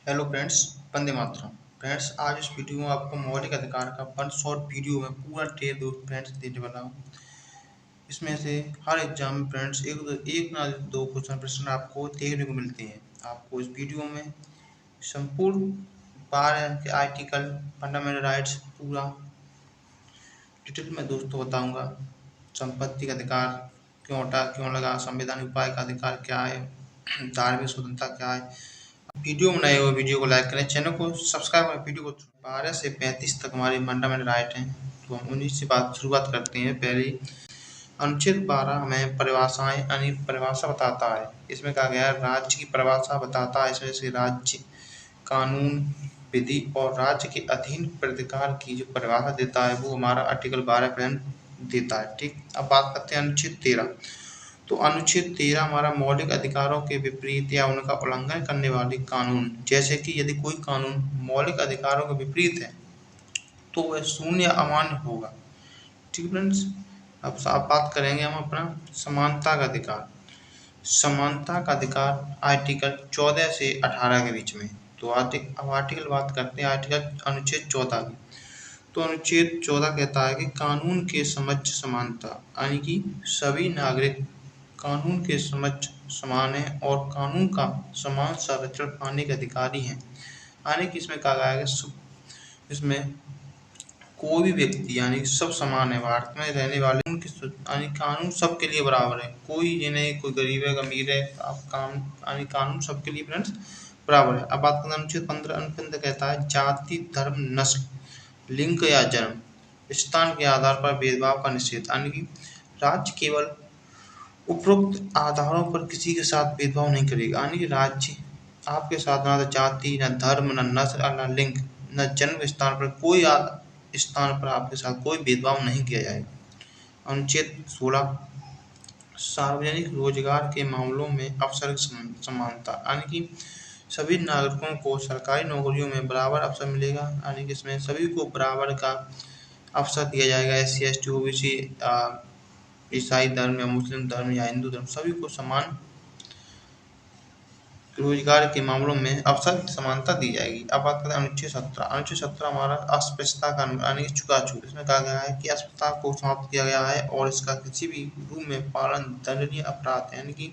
Hello friends, Vande Mataram. Friends, आज इस video में आपको मौलिक अधिकार का वन शॉर्ट वीडियो में पूरा डिटेल दो फ्रेंड्स देने वाला हूँ। इसमें से हर एग्जाम में फ्रेंड्स एक ना दो क्वेश्चन प्रश्न आपको देखने को मिलते हैं। आपको इस वीडियो में संपूर्ण 12 के आर्टिकल फंडामेंटल राइट्स पूरा डिटेल में दोस्तों बताऊंगा। संपत्ति का अधिकार क्यों लगा, संवैधानिक उपाय का अधिकार क्या है, धार्मिक स्वतंत्रता क्या है। वीडियो में नए हो वीडियो को लाइक करें, चैनल को सब्सक्राइब करें। वीडियो को 12 से 35 तक हमारे फंडामेंटल राइट हैं, तो हम उन्हीं से शुरुआत करते हैं। पहले अनुच्छेद 12 हमें परिभाषाएं यानी परिभाषा बताता है। इसमें कहा गया है राज्य की परिभाषा बताता है। इसमें से राज्य कानून, विधि और राज्य के अधीन प्राधिकार की जो परिभाषा देता है वो हमारा आर्टिकल 12 देता है। ठीक, अब बात करते हैं अनुच्छेद 13। तो अनुच्छेद 13 हमारा मौलिक अधिकारों के विपरीत या उनका उल्लंघन करने वाले कानून, जैसे कि यदि कोई कानून मौलिक अधिकारों के विपरीत है तो वह शून्य या अमान्य होगा। ठीक फ्रेंड्स, अब आप बात करेंगे हम अपना समानता का अधिकार। समानता का अधिकार आर्टिकल 14 से 18 के बीच में। तो अब आर्टिकल बात करते हैं आर्टिकल अनुच्छेद 14 की। तो अनुच्छेद 14 कहता है कि कानून के समक्ष समानता, यानी कि सभी नागरिक कानून के समक्ष समान हैं और कानून का समान संरक्षण पाने के अधिकारी हैं। यानी कि इसमें कहा गया है कि इसमें कोई भी व्यक्ति यानी कि सब समान है। भारत में रहने वाले उनके यानी कानून सबके लिए बराबर है। कोई ये नहीं कोई गरीब है अमीर है, आप काम यानी कानून सबके लिए फ्रेंड्स बराबर है। अब बात करते हैं अनुच्छेद 15। अनुच्छेद कहता है जाति, धर्म, नस्ल, लिंग या जन्म स्थान के आधार पर भेदभाव का निषेध, यानी कि राज्य केवल उपरोक्त आधारों पर किसी के साथ भेदभाव नहीं करेगा। यानी कि राज्य आपके साथ ना तो जाति, न धर्म, न नस्ल, न लिंग, न जन्म स्थान पर कोई स्थान पर आपके साथ कोई भेदभाव नहीं किया जाएगा। अनुच्छेद 16 सार्वजनिक रोजगार के मामलों में अवसर समानता, यानी कि सभी नागरिकों को सरकारी नौकरियों में बराबर अवसर मिलेगा। यानी कि इसमें सभी को बराबर का अवसर दिया जाएगा। SC ST OBC, ईसाई धर्म या मुस्लिम धर्म या हिंदू धर्म, सभी को समान रोजगार के मामलों में अवसर समानता दी जाएगी। अब बात करते हैं अनुच्छेद 17। अनुच्छेद 17 हमारा अस्पृश्यता कानून, यानी कि छूआछूत। इसमें कहा गया है कि अस्पृश्यता को समाप्त किया गया है और इसका किसी भी रूप में पालन दंडनीय अपराध है। यानी कि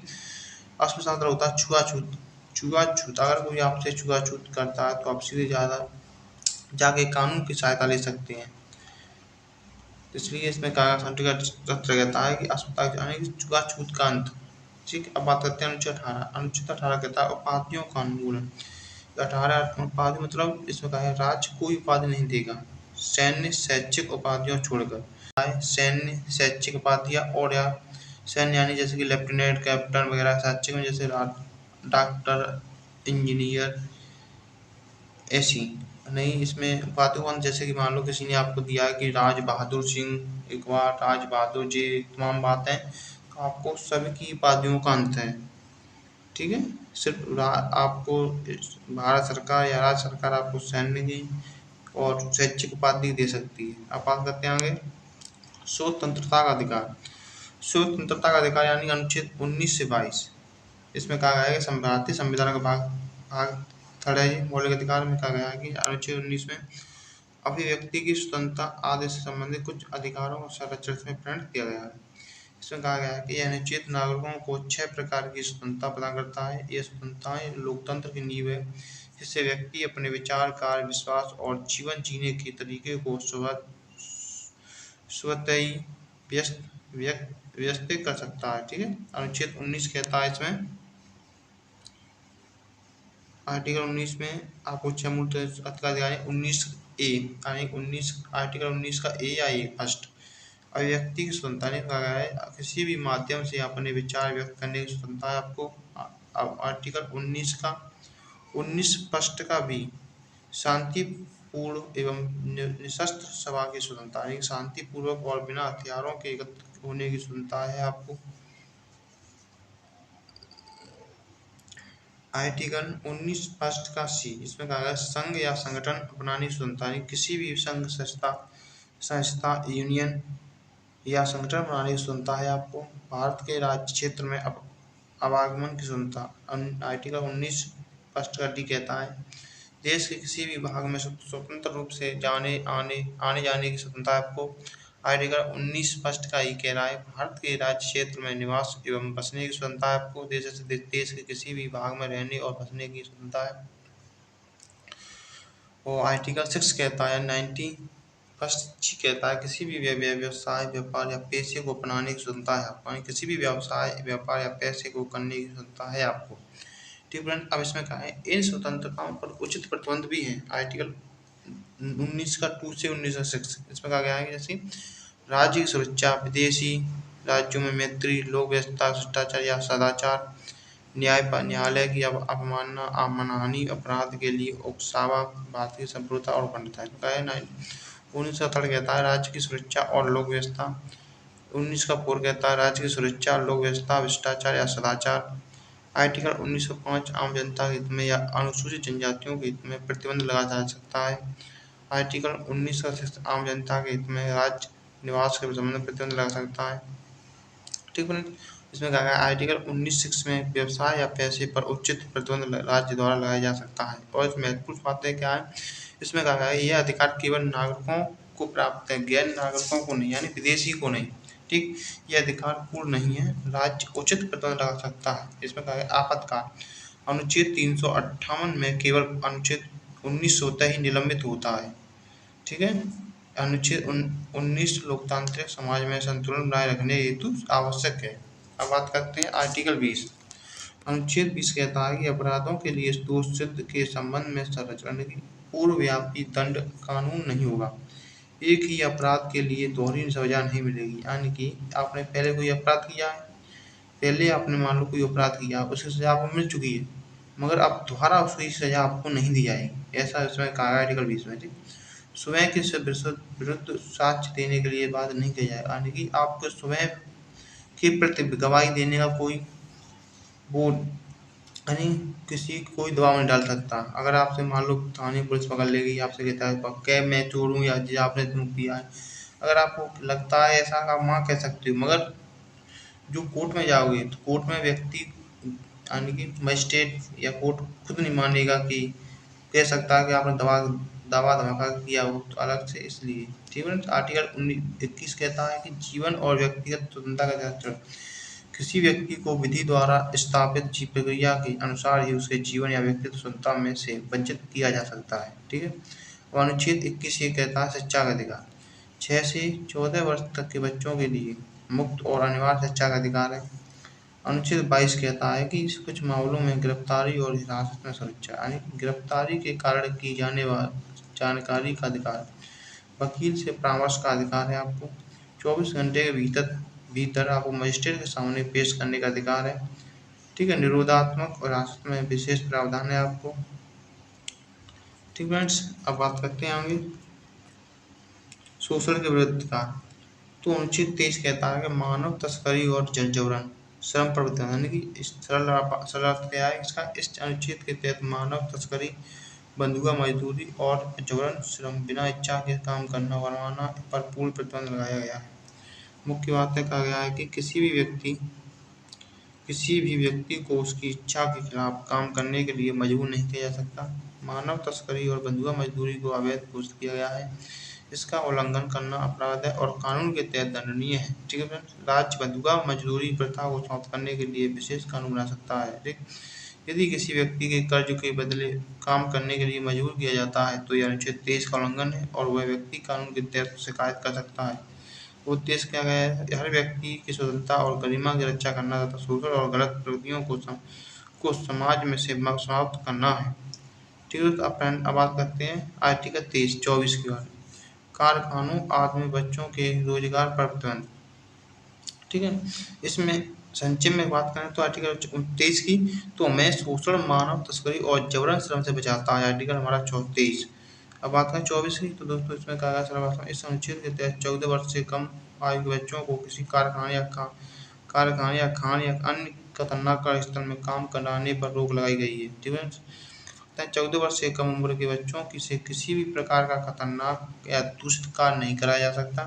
अस्पृश्यता मतलब होता है छुआछूत। छुआछूत, अगर कोई आपसे छुआछूत करता है तो आप सीधे जाके कानून की सहायता ले सकते हैं। इसलिए इसमें कहा आर्टिकल 17 कहता है कि अस्पृश्यता यानी कि छुआछूत का अंत। ठीक, अब बात करते हैं अनुच्छेद 18। अनुच्छेद 18 कहता है उपाधियों का उन्मूलन। 18 उपाधि मतलब इसमें कहा है राज्य कोई उपाधि नहीं देगा सैन्य शैक्षिक उपाधियों छोड़कर। सैन्य शैक्षिक उपाधियां और या सैन्य यानी जैसे कि लेफ्टिनेंट, कैप्टन वगैरह, शैक्षिक में जैसे डॉक्टर, इंजीनियर, ऐसी नहीं। इसमें उपाधियों जैसे कि मान लो किसी ने आपको दिया है कि राज बहादुर सिंह, इकबाल, राज बहादुर जी, तमाम बातें, तो आपको सभी की उपाधियों का अंत है। ठीक है, सिर्फ आपको भारत सरकार या राज्य सरकार आपको सैन्य की और शैक्षिक उपाधि दे सकती है। अब बात करते हैं आगे स्वतंत्रता का अधिकार। स्वतंत्रता का अधिकार यानी अनुच्छेद 19 से 22। इसमें कहा गया है कि भारतीय संविधान का भाग थर्ड है। मौलिक अधिकार में कहा गया है कि अनुच्छेद 19 में अभिव्यक्ति की स्वतंत्रता आदि से संबंधित कुछ अधिकारों का संरक्षण इसमें प्रणत किया गया है। इसमें कहा गया है कि यह अनुच्छेद नागरिकों को 6 प्रकार की स्वतंत्रता प्रदान करता है। ये स्वतंत्रताएं लोकतंत्र की नींव है, जिससे व्यक्ति अपने विचार, कार्य, विश्वास और जीवन जीने के तरीके को स्वतः व्यवस्थित कर सकता है। ठीक है, अनुच्छेद 19 कहता है इसमें आर्टिकल 19 में आपको 6 मूल अधिकार 19A यानी 19 आर्टिकल 19 का ए या ए फर्स्ट अभिव्यक्ति की स्वतंत्रता ने कहा गया है किसी भी माध्यम से अपने विचार व्यक्त करने की स्वतंत्रता है आपको। अब आर्टिकल 19 का 19 फर्स्ट का भी शांतिपूर्ण एवं निशस्त्र सभा की स्वतंत्रता है। शांतिपूर्वक और बिना हथियारों के एकत्र होने की स्वतंत्रता है आपको। आर्टिकल 19 फर्स्ट का सी, इसमें कहा गया संघ या संगठन अपनाने की स्वतंत्रता है। किसी भी संघ, संस्था, यूनियन या संगठन बनाने की स्वतंत्रता है आपको। भारत के राज्य क्षेत्र में आवागमन की स्वतंत्रता आर्टिकल 19 फर्स्ट का डी कहता है देश के किसी भी भाग में स्वतंत्र रूप से आने जाने की स्वतंत्रता आपको। आर्टिकल 19 फर्स्ट का ही कह रहा है भारत के राज्य क्षेत्र में निवास एवं बसने की स्वतंत्रता है आपको। देश के किसी भी भाग में रहने और बसने की स्वतंत्रता है। और आर्टिकल 6 कहता है 19 फर्स्ट जी कहता है किसी भी व्यवसाय व्यापार या पेशे को अपनाने की स्वतंत्रता है आपको। यानी किसी भी व्यवसाय व्यापार या पैसे को करने की स्वतंत्रता है आपको। ठीक है, अब इसमें कहा है इन स्वतंत्रताओं पर उचित प्रतिबंध भी हैं। आर्टिकल 19 का 2 से 19 का 6 इसमें कहा गया है कि जैसे राज्य की सुरक्षा, विदेशी राज्यों में मैत्री, लोक व्यवस्था, भ्रष्टाचार या सदाचार, न्यायालय की अवमानना, मानहानि, अपराध के लिए उकसावा, भारतीय संप्रभुता और अखंडता। इसमें कहा है 19 का 3 कहता है राज्य की सुरक्षा और लोक व्यवस्था। 19 का 4 कहता है राज्य की सुरक्षा, लोक व्यवस्था, भ्रष्टाचार या सदाचार। आर्टिकल 1905 आम जनता के हित में या अनुसूचित जनजातियों के हित में प्रतिबंध लगाया जा सकता है। आर्टिकल 19 का 6 आम जनता के हित में राज्य निवास के संबंध में प्रतिबंध लगा सकता है। ठीक है, इसमें कहा गया आर्टिकल 19(6) में व्यवसाय या पैसे पर उचित प्रतिबंध राज्य द्वारा लगाया जा सकता है। और इसमें महत्वपूर्ण बातें क्या है, इसमें कहा गया है यह अधिकार केवल नागरिकों को प्राप्त है, गैर नागरिकों को नहीं, यानी विदेशी को नहीं। ठीक, यह अधिकार पूर्ण नहीं है, राज्य उचित प्रतिबंध लगा सकता है। इसमें कहा गया आपातकाल अनुच्छेद 358 में केवल अनुच्छेद 19 होता ही निलंबित होता है। ठीक है, अनुच्छेद 19 लोकतांत्रिक समाज में संतुलन बनाए रखने हेतु आवश्यक है। अब बात करते हैं आर्टिकल 20। अनुच्छेद 20 कहता है कि अपराधों के लिए दोष सिद्ध के संबंध में संरक्षण की पूर्वव्यापी दंड कानून नहीं होगा। एक ही अपराध के लिए दोहरी सजा नहीं मिलेगी। यानी कि आपने पहले कोई अपराध किया है, पहले आपने मान लो कोई अपराध किया, उसकी सजा आपको मिल चुकी है, मगर अब दोबारा उसकी सजा आपको नहीं दी जाएगी। ऐसा इसमें कहा है आर्टिकल 20 में। ठीक, स्वयं के विरुद्ध साक्ष्य देने के लिए बात नहीं की जाए, यानी कि आपको स्वयं के प्रति गवाही देने का कोई वो यानी किसी कोई दबाव नहीं डाल सकता। अगर आपसे मान लो थाने पुलिस पकड़ लेगी, आपसे कहता है पक्के मैं चोर हूँ या जी आपने तुम किया है, अगर आपको लगता है ऐसा आप माँ कह सकते हो, मगर जो कोर्ट में जाओगे तो कोर्ट में व्यक्ति यानी कि मजिस्ट्रेट या कोर्ट खुद नहीं मानेगा कि कह सकता है कि आपने दवा धमका किया हो तो अलग से। इसलिए ठीक है, आर्टिकल 21 कहता है कि जीवन और व्यक्तिगत स्वतंत्रता का संरक्षण। किसी व्यक्ति को विधि द्वारा स्थापित प्रक्रिया के अनुसार ही उसके जीवन या व्यक्तिगत स्वतंत्रता में से वंचित किया जा सकता है। ठीक है, और अनुच्छेद 21 ये कहता है शिक्षा का अधिकार 6 से 14 वर्ष तक के बच्चों के लिए मुफ्त और अनिवार्य शिक्षा का अधिकार है। अनुच्छेद 22 कहता है कि कुछ मामलों में गिरफ्तारी और हिरासत में सुरक्षा, यानी गिरफ्तारी के कारण की जाने वाली जानकारी का अधिकार, वकील से परामर्श का अधिकार है आपको, 24 घंटे के भीतर आपको मजिस्ट्रेट के सामने पेश करने का अधिकार है। ठीक है, निरोधात्मक और हिरासत में विशेष प्रावधान है आपको। ठीक फ्रेंड्स, अब बात करते हैं आगे शोषण के विरुद्ध का। तो अनुच्छेद 23 कहता है कि मानव तस्करी और जल जबरन श्रम पर प्रतिबंध, यानी कि सरल अर्थ क्या है इसका, इस अनुच्छेद के तहत मानव तस्करी, बंधुआ मजदूरी और जबरन श्रम, बिना इच्छा के काम करना करवाना पर पूर्ण प्रतिबंध लगाया गया है। मुख्य बातें कहा गया है कि किसी भी व्यक्ति को उसकी इच्छा के खिलाफ काम करने के लिए मजबूर नहीं किया जा सकता। मानव तस्करी और बंधुआ मजदूरी को अवैध घोषित किया गया है। इसका उल्लंघन करना अपराध है और कानून के तहत दंडनीय है। ठीक है फ्रेंड्स, राज्य बंधुआ मजदूरी प्रथा को समाप्त करने के लिए विशेष कानून बना सकता है। ठीक, यदि किसी व्यक्ति के कर्ज के बदले काम करने के लिए मजबूर किया जाता है तो यह अनुच्छेद 23 का उल्लंघन है और वह व्यक्ति कानून के तहत शिकायत कर सकता है। उद्देश्य क्या है, हर व्यक्ति की स्वतंत्रता और गरिमा की रक्षा करना तथा शोषण और गलत प्रवृत्तियों को समाज में से समाप्त करना है। ठीक है, अब बात करते हैं आर्टिकल 23-24 की बात, कारखानों आदि में बच्चों के रोजगार पर प्रतिबंध। ठीक है, इसमें संक्षेप में बात करें तो आर्टिकल 23 की, तो हमें शोषण, मानव तस्करी और जबरन श्रम से बचाता है आर्टिकल हमारा 23। अब बात करें 24 की, तो दोस्तों इसमें कहा गया इस अनुच्छेद के तहत 14 वर्ष से कम आयु के बच्चों को किसी कारखाने या खान या अन्य खतरनाक कार्यस्थल में काम कराने पर रोक लगाई गई है। ठीक है, 14 वर्ष से कम उम्र के बच्चों की से किसी भी प्रकार का खतरनाक या दूषित कार्य नहीं कराया जा सकता।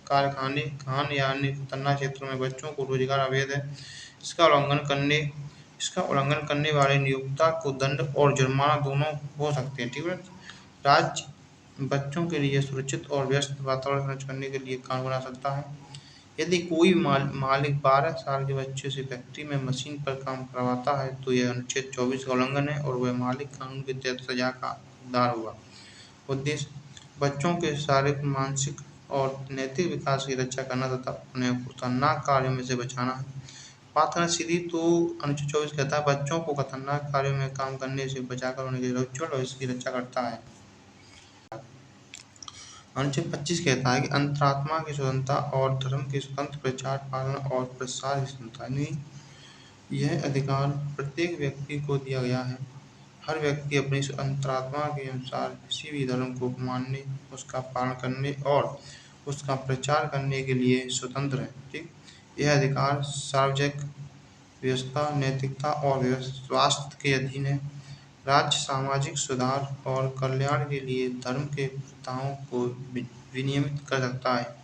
कारखाने, खान या अन्य खतरनाक क्षेत्रों में बच्चों को रोजगार अवैध है। इसका उल्लंघन करने इसका उल्लंघन करने वाले नियोक्ता को दंड और जुर्माना दोनों हो सकते हैं। ठीक है। राज्य बच्चों के लिए सुरक्षित और व्यस्त वातावरण सुनिश्चित करने के लिए कानून बना सकता है। यदि कोई मालिक 12 साल के बच्चे से फैक्ट्री में मशीन पर काम करवाता है तो यह अनुच्छेद 24 का उल्लंघन है और वह मालिक कानून के तहत सजा का हकदार होगा। उद्देश्य बच्चों के शारीरिक, मानसिक और नैतिक विकास की रक्षा करना तथा उन्हें खतरनाक कार्यों में से बचाना है। बात करें सीधी तो अनुच्छेद 24 कहता है बच्चों को खतरनाक कार्यों में काम करने से बचाकर उनके उज्ज्वल भविष्य की रक्षा करता है। अनुच्छेद 25 कहता है कि अंतरात्मा की स्वतंत्रता और धर्म के स्वतंत्र प्रचार, पालन और प्रसार की स्वतंत्रता। यह अधिकार प्रत्येक व्यक्ति को दिया गया है। हर व्यक्ति अपनी अंतरात्मा के अनुसार किसी भी धर्म को मानने, उसका पालन करने और उसका प्रचार करने के लिए स्वतंत्र है। ठीक, यह अधिकार सार्वजनिक व्यवस्था, नैतिकता और स्वास्थ्य के अधीन है। राज्य सामाजिक सुधार और कल्याण के लिए धर्म के प्रथाओं को विनियमित कर सकता है।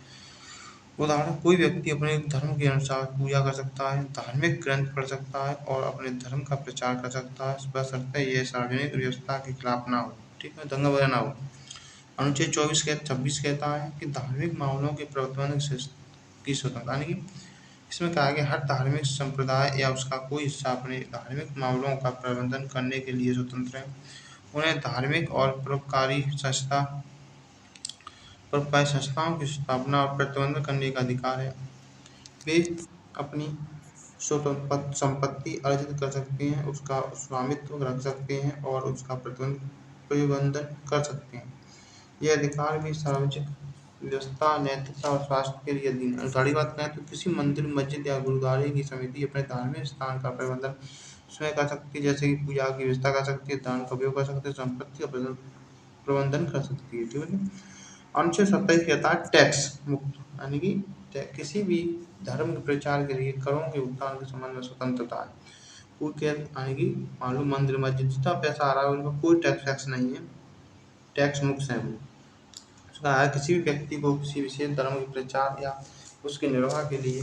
उदाहरण, कोई व्यक्ति अपने धर्म के अनुसार पूजा कर सकता है, धार्मिक ग्रंथ पढ़ सकता है और अपने धर्म का प्रचार कर सकता है, बशर्ते यह सार्वजनिक व्यवस्था के खिलाफ ना हो। ठीक है, दंगा वगैरह ना हो। अनुच्छेद 26 कहता है कि धार्मिक मामलों के प्रबंधन की स्वतंत्रता, यानी कि इसमें कहा गया हर धार्मिक संप्रदाय या उसका कोई हिस्सा अपने धार्मिक मामलों का प्रबंधन करने के लिए स्वतंत्र है। उन्हें धार्मिक और परोपकारी संस्थाओं की स्थापना और प्रबंधन करने का अधिकार है। वे अपनी संपत्ति अर्जित कर सकते हैं, उसका स्वामित्व रख सकते हैं और उसका प्रबंधन कर सकते हैं। यह अधिकार भी सार्वजनिक व्यवस्था, नैतिकता और स्वास्थ्य के लिए अधीन है। अगली बात करें तो किसी मंदिर, मस्जिद या गुरुद्वारे की समिति अपने धार्मिक स्थान का प्रबंधन स्वयं कर सकती है, जैसे कि पूजा की व्यवस्था कर सकती है, दान का उपयोग कर सकती है, संपत्ति का प्रबंधन कर सकती है। ठीक है। अनुच्छेद 27 कहता है टैक्स मुक्त, यानी कि किसी भी धर्म के प्रचार के लिए करों के भुगतान के संबंध में स्वतंत्रता है। कोई यानी कि मालूम मंदिर, मस्जिद जितना पैसा आ रहा है उनका कोई टैक्स नहीं है, टैक्स मुक्त है वो। कहा है किसी भी व्यक्ति को किसी विशेष धर्म के प्रचार या उसके निर्वाह के लिए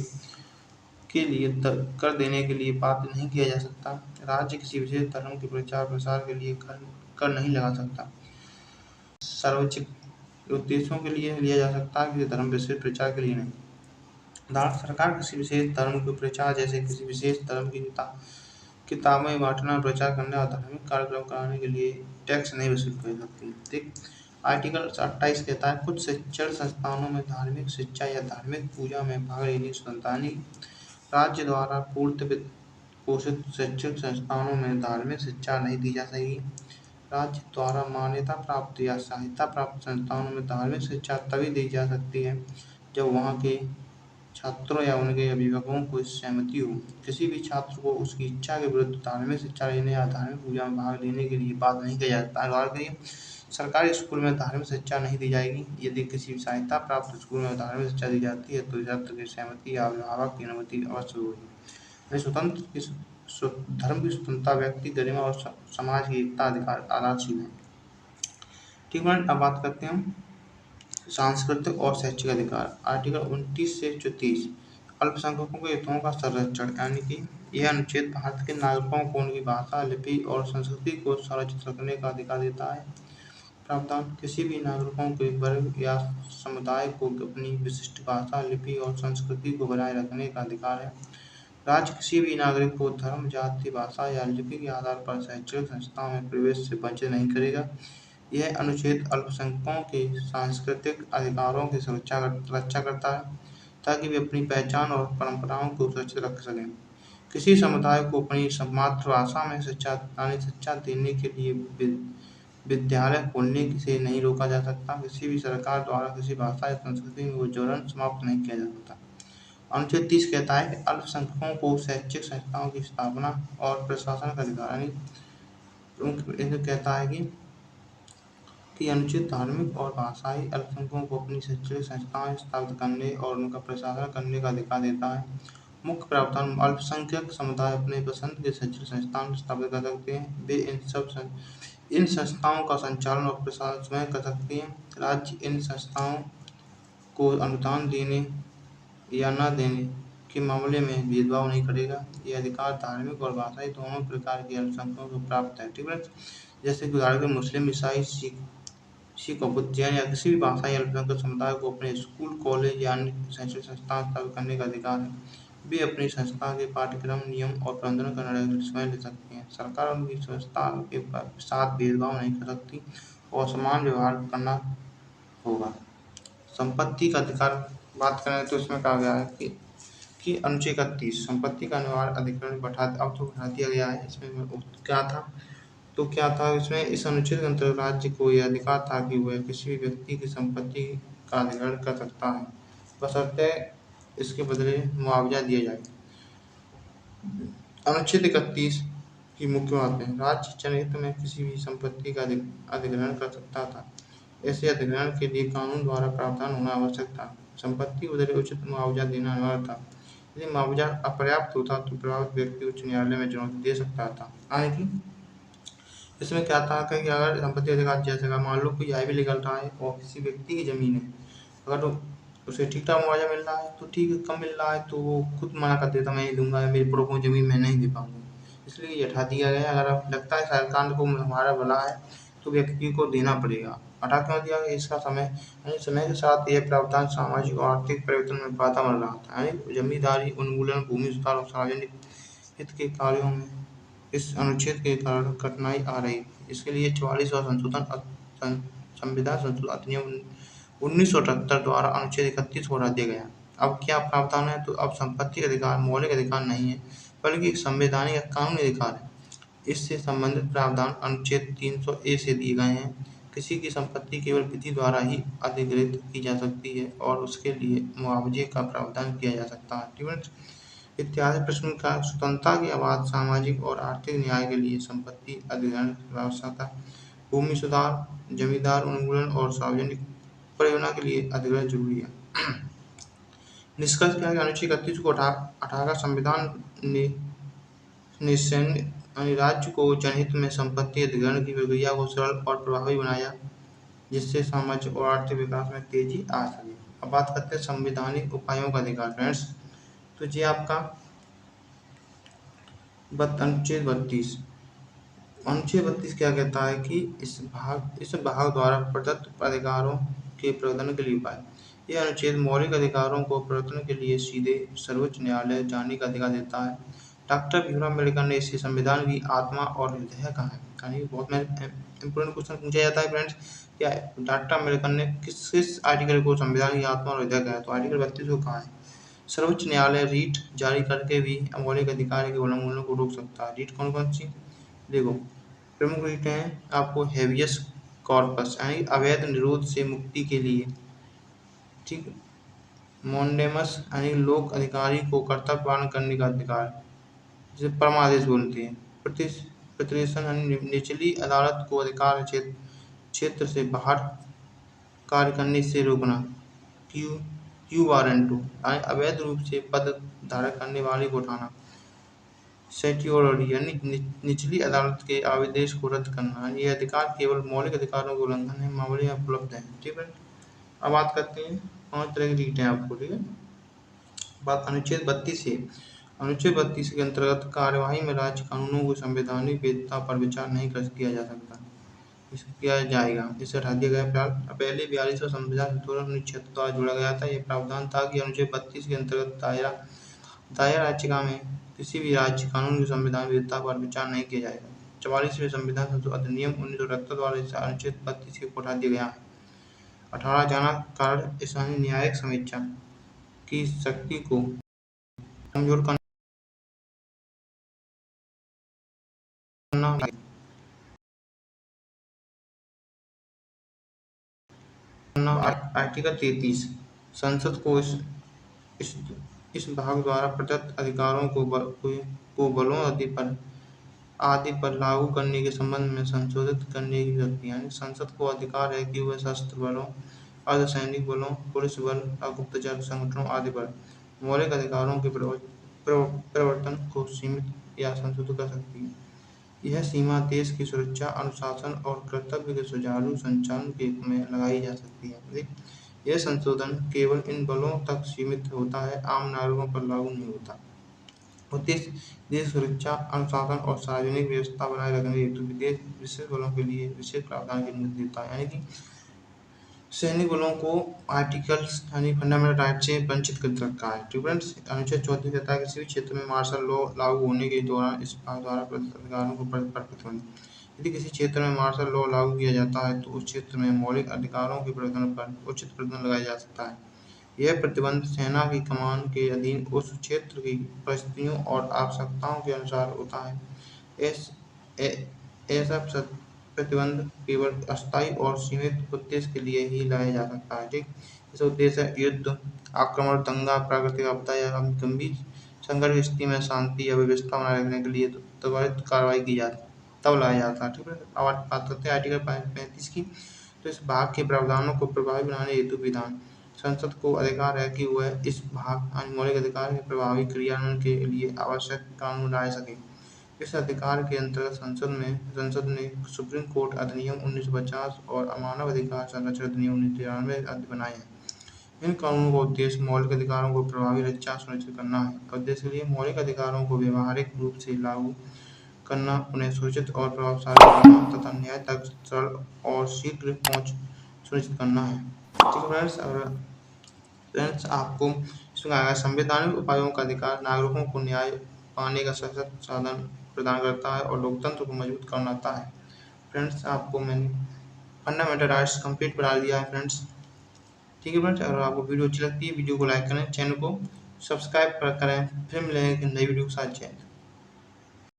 कर देने के लिए बाध्य नहीं किया जा सकता। राज्य किसी विशेष धर्म के प्रचार प्रसार के लिए कर नहीं लगा सकता। सार्वजनिक उद्देश्यों के लिए लिया जा सकता है, किसी धर्म विशेष प्रचार के लिए नहीं। सरकार किसी विशेष धर्म के प्रचार, जैसे किसी विशेष धर्म की किताबें बांटना, प्रचार करने और धार्मिक कार्यक्रम कराने के लिए टैक्स नहीं वसूल कर सकती। ठीक, आर्टिकल 28 कहता है कुछ शिक्षण संस्थानों में धार्मिक शिक्षा या धार्मिक पूजा में भाग लेने की स्वतंत्रता। राज्य द्वारा पूर्व वित्त पोषित शैक्षिक संस्थानों में धार्मिक शिक्षा नहीं दी जा सकेगी। राज्य द्वारा मान्यता प्राप्त या सहायता प्राप्त संस्थानों में धार्मिक शिक्षा तभी दी जा सकती है जब वहाँ के छात्रों या उनके अभिभावकों को सहमति हो। किसी भी छात्र को उसकी इच्छा के विरुद्ध धार्मिक शिक्षा लेने या धार्मिक पूजा में भाग लेने के लिए बाध्य नहीं किया जाता है। सरकारी स्कूल में धार्मिक शिक्षा नहीं दी जाएगी। यदि किसी सहायता प्राप्त स्कूल में धार्मिक शिक्षा दी जाती है तो छात्र की सहमति या अभिभावक की अनुमति अवश्य होगी। धर्म की स्वतंत्रता, व्यक्ति गरिमा और समाज की एकता अधिकार आधारशील है। ठीक है, अब बात करते हैं हम सांस्कृतिक और शैक्षिक अधिकार। आर्टिकल 29 से 34 अल्पसंख्यकों के हितों का संरक्षण, यानी कि यह अनुच्छेद भारत के नागरिकों को उनकी भाषा, लिपि और संस्कृति को संरक्षित रखने का अधिकार देता है। प्रावधान, किसी भी नागरिकों के वर्ग या समुदाय को अपनी विशिष्ट भाषा, लिपि और संस्कृति को बनाए रखने का अधिकार है। राज्य किसी भी नागरिक को धर्म, जाति, भाषा या लिपि के आधार पर शैक्षणिक संस्थाओं में प्रवेश से वंचित नहीं करेगा। यह अनुच्छेद अल्पसंख्यकों के सांस्कृतिक अधिकारों की रक्षा करता है ताकि वे अपनी पहचान और परंपराओं को सुरक्षित रख सकें। किसी समुदाय को अपनी मातृभाषा में शिक्षा देने के लिए विद्यालय खोलने से नहीं रोका जा सकता। किसी भी सरकार द्वारा किसी भाषा या संस्कृति में विचलन समाप्त नहीं किया जा सकता। अनुच्छेद 30 कहता है कि अल्पसंख्यकों को शैक्षिक संस्थाओं की स्थापना और प्रशासन का अधिकार, कहता है कि अनुचित धार्मिक और भाषाई अल्पसंख्यकों को अपनी शैक्षणिक संस्थाएं स्थापित करने और उनका प्रशासन करने का अधिकार देता है। मुख्य प्रावधान, अल्पसंख्यक समुदाय अपने पसंद के शैक्षणिक संस्थान स्थापित कर सकते हैं। वे इन संस्थाओं का संचालन और प्रशासन स्वयं कर सकते हैं। राज्य इन संस्थाओं को अनुदान देने या न देने के मामले में भेदभाव नहीं करेगा। ये अधिकार धार्मिक और भाषाई दोनों प्रकार के अल्पसंख्यकों को प्राप्त है। ठीक है, जैसे कि उदाहरण के मुस्लिम, ईसाई, सिख और बुद्ध, जैन या किसी भी भाषाई अल्पसंख्यक समुदाय को अपने स्कूल, कॉलेज या अन्य शैक्षिक संस्थान स्थापित करने का अधिकार है। वे अपनी संस्था के पाठ्यक्रम, नियम और प्रबंधन का निर्णय स्वयं ले सकते हैं। सरकार उनकी संस्था के साथ भेदभाव नहीं कर सकती और समान व्यवहार करना होगा। संपत्ति का अधिकार बात करें तो इसमें कहा गया है कि अनुच्छेद 31 संपत्ति का निवारण अधिकरण अब तो बढ़ा दिया गया है। इसमें क्या था इसमें, इस अनुच्छेद के अंतर्गत राज्य को यह अधिकार था कि वह किसी भी व्यक्ति की संपत्ति का अधिग्रहण कर सकता है, बशर्ते इसके बदले मुआवजा दिया जाए। अनुच्छेद 31 की मुख्य बातें, राज्य जनहित में किसी भी संपत्ति का अधिग्रहण कर सकता था। ऐसे अधिग्रहण के लिए कानून द्वारा प्रावधान होना आवश्यक था। संपत्ति के बदले उचित मुआवजा देना अनिवार्य था। यदि मुआवजा अपर्याप्त होता तो प्रभावित व्यक्ति उच्च न्यायालय में चुनौती दे सकता था। यानी कि इसमें क्या था कि अगर संपत्ति अधिकार जैसे मान लो कोई हाईवे निकल रहा है और किसी व्यक्ति की जमीन है, अगर उसे ठीक ठाक मुआवजा मिल रहा है तो ठीक है, कम मिल रहा है तो वो खुद मना कर देता मैं नहीं दूंगा, मेरे पुरों को जमीन मैं नहीं दे पाऊंगा। इसलिए ये हटा दिया गया। अगर अब लगता है सरकार को हमारा भला है तो व्यक्ति को देना पड़ेगा। हटा क्यों दिया गया? इसका समय के साथ यह प्रावधान सामाजिक और आर्थिक परिवर्तन में बाधा बन रहा था। यानी जमींदारी उन्मूलन, भूमि सुधार और सार्वजनिक हित के कार्यों में इस अनुच्छेद के कारण कठिनाई आ रही थी। इसके लिए 44वां संविधान संशोधन अधिनियम 1978 द्वारा अनुच्छेद 31 को हटा दिया गया। अब क्या प्रावधान है? तो अब संपत्ति अधिकार मौलिक अधिकार नहीं है बल्कि एक संवैधानिक कानूनी अधिकार है। इससे संबंधित प्रावधान अनुच्छेद 300A से दिए गए हैं। किसी की संपत्ति केवल विधि द्वारा ही अधिग्रहित की जा सकती है और उसके लिए मुआवजे का प्रावधान किया जा सकता है। इत्यादि प्रश्न का स्वतंत्रता की आवाज सामाजिक और आर्थिक न्याय के लिए संपत्ति अधिग्रहण की आवश्यकता, भूमि सुधार, जमींदार उन्मूलन और सार्वजनिक परियोजना के लिए अधिग्रहण जरूरी है। निष्कर्ष क्या है? अनुच्छेद 31 को हटाकर संविधान ने सैन्य राज्य को जनहित में संपत्ति अधिग्रहण की प्रक्रिया को सरल और प्रभावी बनाया, जिससे सामाजिक और आर्थिक विकास में तेजी आ सके। अब बात करते हैं संवैधानिक उपायों का अधिकार। फ्रेंड्स, तो ये आपका अनुच्छेद 32 क्या कहता है कि इस भाग द्वारा प्रदत्त अधिकारों के प्रवर्तन के लिए उपाय। यह अनुच्छेद मौलिक अधिकारों को प्रवर्तन के लिए सीधे सर्वोच्च न्यायालय जाने का अधिकार देता है। डॉक्टर भीमराव अम्बेडकर ने इसे संविधान की आत्मा और हृदय कहा है। यानी बहुत इम्पोर्टेंट क्वेश्चन पूछा जाता है फ्रेंड्स, क्या डॉक्टर अम्बेडकर ने किस आर्टिकल को संविधान की आत्मा और हृदय कहा है? तो आर्टिकल 32 को कहा है। सर्वोच्च न्यायालय रीट जारी करके भी मौलिक अधिकार के उल्लंघनों को रोक सकता है। रीट कौन कौन सी? देखो, प्रमुख रीट हैं आपको हेबियस कॉर्पस यानी अवैध निरोध से मुक्ति के लिए, ठीक, मोंडेमस यानी लोक अधिकारी को कर्तव्य पालन करने का अधिकार, जिसे परमादेश बोलते हैं। प्रतिष्ठान यानी निचली अदालत को अधिकार क्षेत्र से बाहर कार्य करने से रोकना। क्यू वारंटो यानी अवैध रूप से पद धारण करने वाले को उठाना। सेट्योरिटी यानी निचली अदालत के आदेश को रद्द करना। ये अधिकार केवल मौलिक अधिकारों के उल्लंघन है मामले में उपलब्ध है। ठीक है, अब बात करते हैं 5 तरह की रीट है आपको। ठीक है, बात अनुच्छेद 32 है। अनुच्छेद 32 के अंतर्गत कार्यवाही में राज्य कानूनों को संवैधानिक वैधता पर विचार नहीं किया जा सकता, इसे किया जाएगा। इसे हटा दिया गया। पहले 42वां संविधान संशोधन 1976 द्वारा जोड़ा गया था। यह प्रावधान था कि अनुच्छेद 32 के अंतर्गत दायर याचिका में किसी भी राज्य कानून की संवैधानिक वैधता पर विचार नहीं किया जाएगा। 44वें संविधान संशोधन अधिनियम 1978 द्वारा इस अनुच्छेद 32 को हटा दिया गया है। 18 जाना कारण स्थानीय न्यायिक समीक्षा की शक्ति को कमजोर करना। आर्टिकल 33 संसद को इस भाग द्वारा प्रदत्त अधिकारों को बलों आदि पर लागू करने के संबंध में संशोधित करने की शक्ति, यानी संसद को अधिकार है कि वह सशस्त्र बलों, अर्धसैनिक बलों, पुलिस बल और गुप्तचर संगठनों आदि पर मौलिक अधिकारों के प्रवर्तन को सीमित या संशोधित कर सकती है। यह सीमा देश की सुरक्षा, अनुशासन और कर्तव्य के सुचारू संचालन के हित में लगाई जा सकती है। यह संशोधन केवल इन बलों तक सीमित होता है, आम नागरिकों पर लागू नहीं होता। उद्देश्य देश सुरक्षा, अनुशासन और सार्वजनिक व्यवस्था बनाए रखने हेतु विदेश विशेष बलों के लिए विशेष प्रावधान की अनुमति देता है। यानी कि सैनिक बलों को आर्टिकल्स यानी फंडामेंटल राइट से वंचित कर रखा है। फ्रेंड्स, अनुच्छेद 34 कहता है किसी भी क्षेत्र में मार्शल लॉ लागू होने के दौरान इस भाग द्वारा प्रदत्त अधिकारों को पर प्रतिबंध। यदि किसी क्षेत्र में मार्शल लॉ लागू किया जाता है तो उस क्षेत्र में मौलिक अधिकारों के प्रवर्तन पर उचित प्रतिबंध लगाया जा सकता है। यह प्रतिबंध सेना की कमान के अधीन उस क्षेत्र की परिस्थितियों और आवश्यकताओं के अनुसार होता है। इस ए- ऐसा प्रतिबंध केवल अस्थायी और सीमित उद्देश्य के लिए ही लाया जा सकता है। ठीक, इस उद्देश्य है युद्ध, आक्रमण, दंगा, प्राकृतिक आपदा या गंभीर संघर्ष की स्थिति में शांति या व्यवस्था बनाए रखने के लिए त्वरित कार्रवाई की जाती तब लाया जाता है। ठीक है, अब बात करते हैं आर्टिकल 35 की। तो इस भाग के प्रावधानों को प्रभावी बनाने हेतु विधान संसद को अधिकार है कि वह इस भाग यानी मौलिक अधिकार के प्रभावी क्रियान्वयन के लिए आवश्यक कानून ला सके। इस अधिकार के अंतर्गत संसद ने सुप्रीम कोर्ट अधिनियम 1950 और मानव अधिकार संरक्षण अधिनियम 1993 आदि बनाए हैं। इन कानूनों का उद्देश्य मौलिक अधिकारों को प्रभावी रक्षा सुनिश्चित करना है। उद्देश्य के लिए मौलिक अधिकारों को व्यावहारिक रूप से लागू करना, उन्हें सूचित और प्रभावशाली बनाना तथा न्याय तक सरल और शीघ्र पहुंच सुनिश्चित करना है। ठीक है फ्रेंड्स, अगर फ्रेंड्स आपको इसमें आया संवैधानिक उपायों का अधिकार नागरिकों को न्याय पाने का सशक्त साधन प्रदान करता है और लोकतंत्र को मजबूत करता है। फ्रेंड्स, आपको मैंने फंडामेंटल राइट्स कंप्लीट बना दिया है फ्रेंड्स। ठीक है फ्रेंड्स, अगर आपको वीडियो अच्छी लगती है वीडियो को लाइक करें, चैनल को सब्सक्राइब करें। फिर मिलेंगे नई वीडियो के साथ। जय हिंद।